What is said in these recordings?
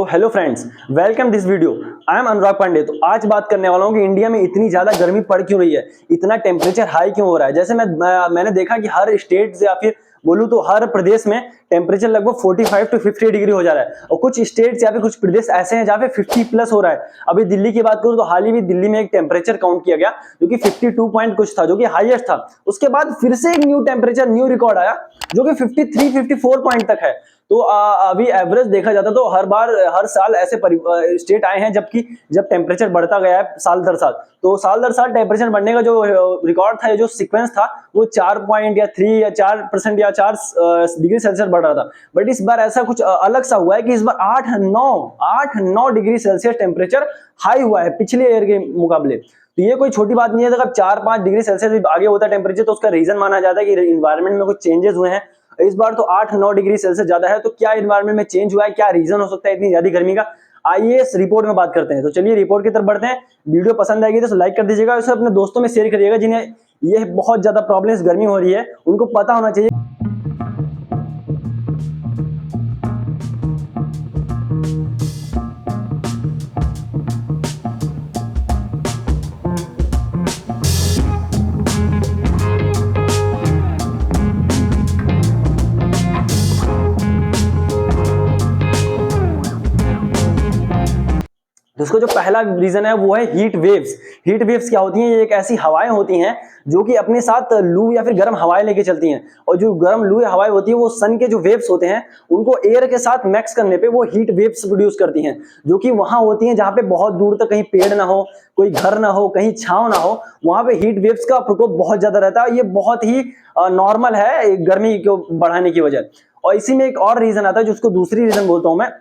तो hello friends, welcome this video. I am Anurag Pandey. तो आज बात करने वाला हूँ कि इंडिया में इतनी ज्यादा गर्मी पड़ क्यों रही है, इतना टेम्परेचर हाई क्यों हो रहा है। जैसे मैंने देखा कि हर स्टेट से या फिर बोलूं तो हर प्रदेश में टेम्परेचर लगभग 45 टू 50 डिग्री हो जा रहा है और कुछ स्टेट्स या फिर कुछ प्रदेश ऐसे हैं जहाँ पे 50 प्लस हो रहा है। अभी दिल्ली की बात करूं तो हाल ही में दिल्ली में एक टेम्परेचर काउंट किया गया जो कि 52 पॉइंट कुछ था, जो कि हाईएस्ट था। उसके बाद फिर से एक न्यू टेम्परेचर न्यू रिकॉर्ड आया जो कि 53-54 पॉइंट तक है। तो अभी एवरेज देखा जाता तो हर साल ऐसे स्टेट आए हैं जबकि जब टेम्परेचर बढ़ता गया है साल दर साल, तो साल दर साल टेम्परेचर बढ़ने का जो रिकॉर्ड था, जो सीक्वेंस था, वो 4 पॉइंट या 3 या 4% या 4 डिग्री सेल्सियस बढ़ रहा था। बट इस बार ऐसा कुछ अलग सा हुआ है कि इस बार 8-9 डिग्री सेल्सियस टेम्परेचर हाई हुआ है पिछले ईयर के मुकाबले। तो ये कोई छोटी बात नहीं है। अगर 4-5 डिग्री सेल्सियस भी आगे होता है टेम्परेचर तो उसका रीजन माना जाता है कि इन्वायरमेंट में कुछ चेंजेस हुए हैं। इस बार तो 8-9 डिग्री सेल्सियस ज्यादा है। तो क्या इन्वायरमेंट में चेंज हुआ है, क्या रीजन हो सकता है इतनी ज्यादा गर्मी का, आइए इस रिपोर्ट में बात करते हैं। तो चलिए रिपोर्ट की तरफ बढ़ते हैं। वीडियो पसंद आएगी तो लाइक कर दीजिएगा, इसे अपने दोस्तों में शेयर करिएगा जिन्हें ये बहुत ज्यादा प्रॉब्लम्स गर्मी हो रही है, उनको पता होना चाहिए। तो इसको जो पहला रीजन है वो है हीट वेव्स। हीट वेव्स क्या होती हैं? ये एक ऐसी हवाएं होती हैं जो कि अपने साथ लू या फिर गर्म हवाएं लेके चलती हैं, और जो गर्म लू या हवाएं होती है वो सन के जो वेव्स होते हैं उनको एयर के साथ मैक्स करने पे वो हीट वेव्स प्रोड्यूस करती हैं, जो कि वहां होती हैं जहां पे बहुत दूर तक कहीं पेड़ ना हो, कोई घर ना हो, कहीं छांव ना हो, वहां पे हीट वेव्स का प्रकोप बहुत ज्यादा रहता है। ये बहुत ही नॉर्मल है गर्मी को बढ़ाने की वजह। और इसी में एक और रीजन आता है जो उसको दूसरी रीजन बोलता हूं मैं,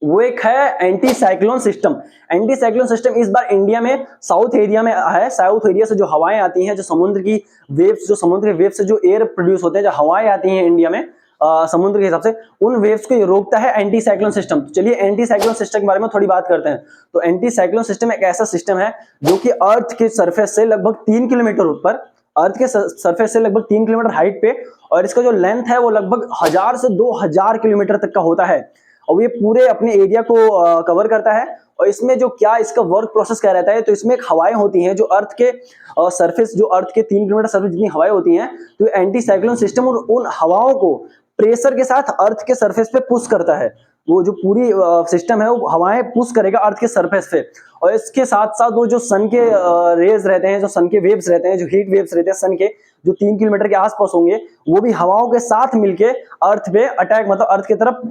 वो एक है anti cyclone system. Anti cyclone system इस बार इंडिया में साउथ एरिया में है। साउथ एरिया से जो हवाएं आती हैं, जो समुद्र की वेव्स, जो समुद्री वेव्स से जो एयर प्रोड्यूस होते हैं, जो हवाएं आती हैं इंडिया में समुद्र के हिसाब से, उन वेव्स को ये रोकता है एंटी साइक्लोन सिस्टम। तो चलिए एंटी साइक्लोन सिस्टम के बारे में थोड़ी बात करते हैं। तो एंटी साइक्लोन सिस्टम एक ऐसा सिस्टम है जो कि अर्थ के सरफेस से लगभग 3 किलोमीटर ऊपर, अर्थ के सरफेस से लगभग 3 किलोमीटर हाइट पे, और इसका जो लेंथ है वो लगभग 1000 से 2000 किलोमीटर तक का होता है, और ये पूरे अपने एरिया को कवर करता है। और इसमें जो क्या इसका वर्क प्रोसेस क्या रहता है, तो इसमें एक हवाएं होती हैं जो अर्थ के सरफेस, जो अर्थ के 3 किलोमीटर सरफेस जितनी हवाएं होती हैं, तो एंटी साइक्लोन सिस्टम उन हवाओं को प्रेशर के साथ अर्थ के सरफेस पे पुश करता है। वो जो पूरी सिस्टम है वो हवाएं पुश करेगा अर्थ के सरफेस पे, और इसके साथ साथ वो जो सन के रेज रहते हैं, जो सन के वेव्स रहते हैं, जो हीट वेव्स रहते हैं सन के, जो 3 किलोमीटर के आसपास होंगे, वो भी हवाओं के साथ मिलके अर्थ पे अटैक, मतलब अर्थ की तरफ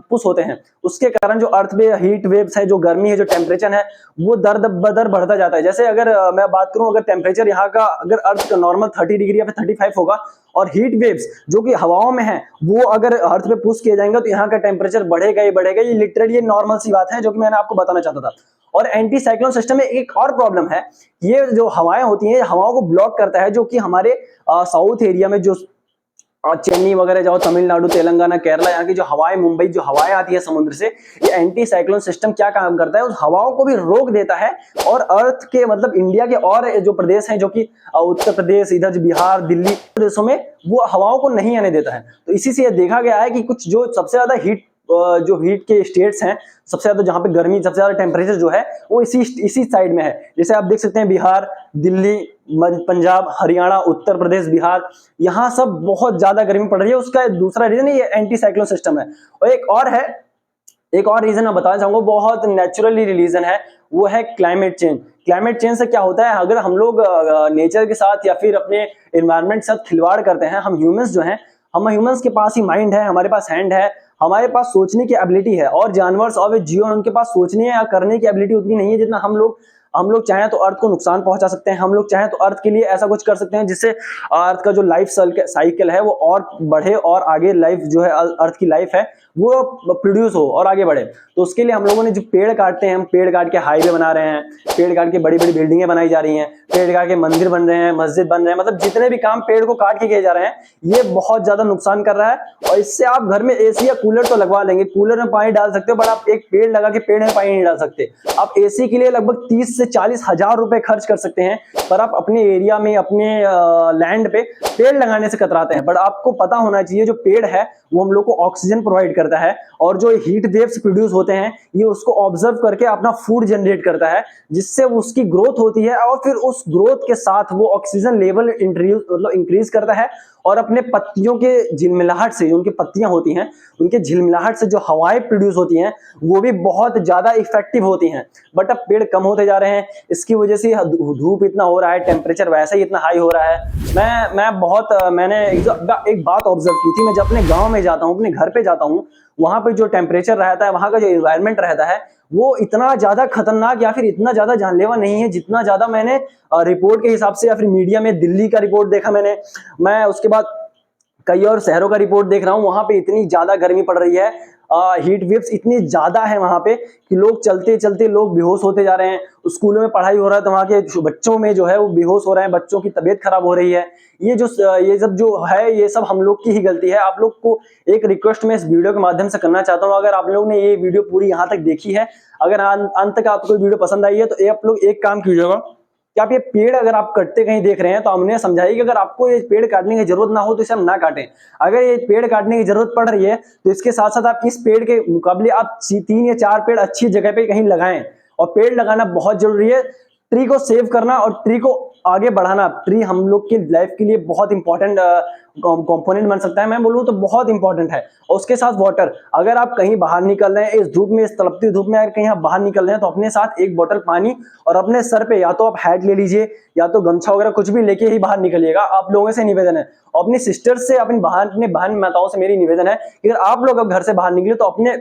पुश होते हैं। उसके कारण जो अर्थ पे हीट वेव्स है, जो गर्मी है, जो टेम्परेचर है, वो दर बदर बढ़ता जाता है। जैसे अगर मैं बात करूं, अगर टेम्परेचर यहाँ का, अगर अर्थ का नॉर्मल 30 डिग्री या फिर 35 होगा, और हीट वेव्स जो कि हवाओं में है वो अगर अर्थ पे पुश किए जाएंगे, तो यहाँ का टेम्परेचर बढ़ेगा ही बढ़ेगा। ये लिटरली नॉर्मल सी बात है जो कि मैंने आपको बताना चाहता था। और एंटी साइक्लोन सिस्टम में एक और प्रॉब्लम है, ये जो हवाएं होती हैं, हवाओं को ब्लॉक करता है, जो कि हमारे साउथ एरिया में जो चेन्नई वगैरह जाओ, तमिलनाडु, तेलंगाना, केरला, यहाँ की जो हवाएं, मुंबई जो हवाएं आती है समुद्र से, ये एंटी साइक्लोन सिस्टम क्या काम करता है, उस हवाओं को भी रोक देता है। और अर्थ के, मतलब इंडिया के और जो प्रदेश हैं, जो कि उत्तर प्रदेश, इधर जो बिहार, दिल्ली प्रदेशों में, वो हवाओं को नहीं आने देता है। तो इसी से ये देखा गया है कि कुछ जो सबसे ज्यादा जो हीट के स्टेट्स हैं, सबसे ज्यादा जहां पे गर्मी, सबसे ज्यादा टेम्परेचर जो है वो इसी साइड में है। जैसे आप देख सकते हैं बिहार, दिल्ली, पंजाब, हरियाणा, उत्तर प्रदेश, बिहार, यहाँ सब बहुत ज्यादा गर्मी पड़ रही है। उसका दूसरा रीजन ये एंटी साइक्लोन सिस्टम है। और एक और रीजन मैं बताना चाहूंगा, बहुत नेचुरली रीजन है, वो है क्लाइमेट चेंज। क्लाइमेट चेंज से क्या होता है, अगर हम लोग नेचर के साथ या फिर अपने एनवायरनमेंट के साथ खिलवाड़ करते हैं, हम ह्यूमंस जो हैं, हम ह्यूमंस के पास ही माइंड है, हमारे पास हैंड है, हमारे पास सोचने की एबिलिटी है, और जानवर और जीव उनके पास सोचने या करने की एबिलिटी उतनी नहीं है जितना हम लोग चाहें तो अर्थ को नुकसान पहुंचा सकते हैं। हम लोग चाहें तो अर्थ के लिए ऐसा कुछ कर सकते हैं जिससे अर्थ का जो लाइफ साइकिल है वो और बढ़े, और आगे लाइफ जो है, अर्थ की लाइफ है, वो प्रोड्यूस हो और आगे बढ़े। तो उसके लिए हम लोगों ने जो पेड़ काटते हैं, हम पेड़ काट के हाईवे बना रहे हैं, पेड़ काट के बड़ी बड़ी बिल्डिंगें बनाई जा रही हैं, पेड़ काट के मंदिर बन रहे हैं, मस्जिद बन रहे हैं, मतलब जितने भी काम पेड़ को काट के किए जा रहे हैं, ये बहुत ज्यादा नुकसान कर रहा है। और इससे आप घर में एसी या कूलर तो लगवा लेंगे, कूलर में पानी डाल सकते हो, बट आप एक पेड़ लगा के पेड़ में पानी नहीं डाल सकते। आप एसी के लिए लगभग 30 से 40 हजार रुपए खर्च कर सकते हैं, पर आप अपने एरिया में, अपने लैंड पे पेड़ लगाने से कतराते हैं। बट आपको पता होना चाहिए जो पेड़ है वो हम लोग को ऑक्सीजन प्रोवाइड करता करता है, और जो हीट वेव्स प्रोड्यूस होते हैं ये उसको ऑब्जर्व करके अपना फूड जनरेट करता है, जिससे उसकी ग्रोथ होती है, और फिर उस ग्रोथ के साथ वो ऑक्सीजन लेवल इंक्रीज करता है, और अपने पत्तियों के झिलमिलाहट से, जो उनकी पत्तियां होती हैं उनके झिलमिलाहट से जो हवाएं प्रोड्यूस होती हैं वो भी बहुत ज्यादा इफेक्टिव होती हैं। बट अब पेड़ कम होते जा रहे हैं, इसकी वजह से धूप इतना हो रहा है, टेम्परेचर वैसे ही इतना हाई हो रहा है। मैंने एक बात ऑब्जर्व की थी, मैं जब अपने गांव में जाता हूँ, अपने घर पे जाता हूँ, वहां पे जो टेम्परेचर रहता है, वहां का जो इन्वायरमेंट रहता है वो इतना ज्यादा खतरनाक या फिर इतना ज्यादा जानलेवा नहीं है जितना ज्यादा मैंने रिपोर्ट के हिसाब से या फिर मीडिया में दिल्ली का रिपोर्ट देखा मैंने। मैं उसके बाद कई और शहरों का रिपोर्ट देख रहा हूं, वहां पे इतनी ज्यादा गर्मी पड़ रही है, हीट वेव्स इतनी ज्यादा है वहां पे कि लोग चलते चलते लोग बेहोश होते जा रहे हैं। स्कूलों में पढ़ाई हो रहा है तो वहां के बच्चों में जो है वो बेहोश हो रहे हैं, बच्चों की तबीयत खराब हो रही है। ये सब जो है ये सब हम लोग की ही गलती है। आप लोग को एक रिक्वेस्ट मैं इस वीडियो के माध्यम से करना चाहता हूं, अगर आप लोग ने ये वीडियो पूरी यहाँ तक देखी है, अगर अंत तक आपको वीडियो पसंद आई है, तो आप लोग एक काम कीजिएगा कि आप ये पेड़ अगर आप कटते कहीं देख रहे हैं तो हमने समझाइए कि अगर आपको ये पेड़ काटने की जरूरत ना हो तो इसे हम ना काटें। अगर ये पेड़ काटने की जरूरत पड़ रही है तो इसके साथ साथ आप इस पेड़ के मुकाबले आप 3 या 4 पेड़ अच्छी जगह पे कहीं लगाएं। और पेड़ लगाना बहुत जरूरी है, ट्री को सेव करना और ट्री को आगे बढ़ाना। ट्री हम लोग की लाइफ के लिए बहुत इंपॉर्टेंट कंपोनेंट बन सकता है, मैं बोलूँ तो बहुत इंपॉर्टेंट है। और उसके साथ वाटर, अगर आप कहीं बाहर निकल रहे हैं इस धूप में, इस तड़पती धूप में, अगर कहीं आप बाहर निकल रहे हैं तो अपने साथ 1 बोतल पानी और अपने सर पे या तो आप हैट ले लीजिए या तो गमछा वगैरह कुछ भी लेके ही बाहर निकलिएगा। आप लोगों से निवेदन है, अपनी सिस्टर्स से, अपनी बहन माताओं से मेरी निवेदन है कि अगर आप लोग अब घर से बाहर निकले तो अपने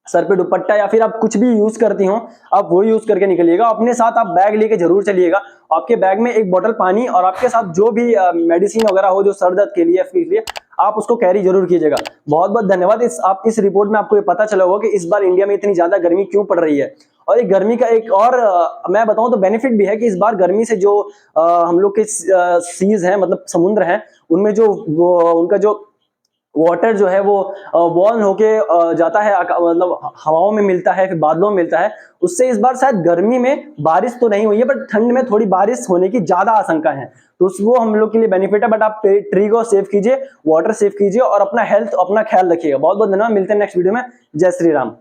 सर पे दुपट्टा या फिर आप कुछ भी यूज करती हो आप वो यूज करके निकलिएगा। अपने साथ आप बैग लेके जरूर चलिएगा, आपके बैग में 1 बोतल पानी और आपके साथ जो भी मेडिसिन वगैरह हो जो सर दर्द के लिए आप उसको कैरी जरूर कीजिएगा। बहुत बहुत धन्यवाद। इस रिपोर्ट में आपको ये पता चला होगा कि इस बार इंडिया में इतनी ज्यादा गर्मी क्यों पड़ रही है। और एक गर्मी का एक और मैं बताऊं तो बेनिफिट भी है कि इस बार गर्मी से जो हम लोग के सीज हैं, मतलब समुद्र हैं, उनमें जो उनका जो वाटर जो है वो वार्म होके जाता है, मतलब हवाओं में मिलता है, फिर बादलों में मिलता है। उससे इस बार शायद गर्मी में बारिश तो नहीं हुई है, बट ठंड में थोड़ी बारिश होने की ज्यादा आशंका है, तो वो हम लोग के लिए बेनिफिट है। बट आप ट्री को सेव कीजिए, वाटर सेव कीजिए और अपना हेल्थ, अपना ख्याल रखिएगा। बहुत बहुत धन्यवाद, मिलते हैं नेक्स्ट वीडियो में। जय श्री राम।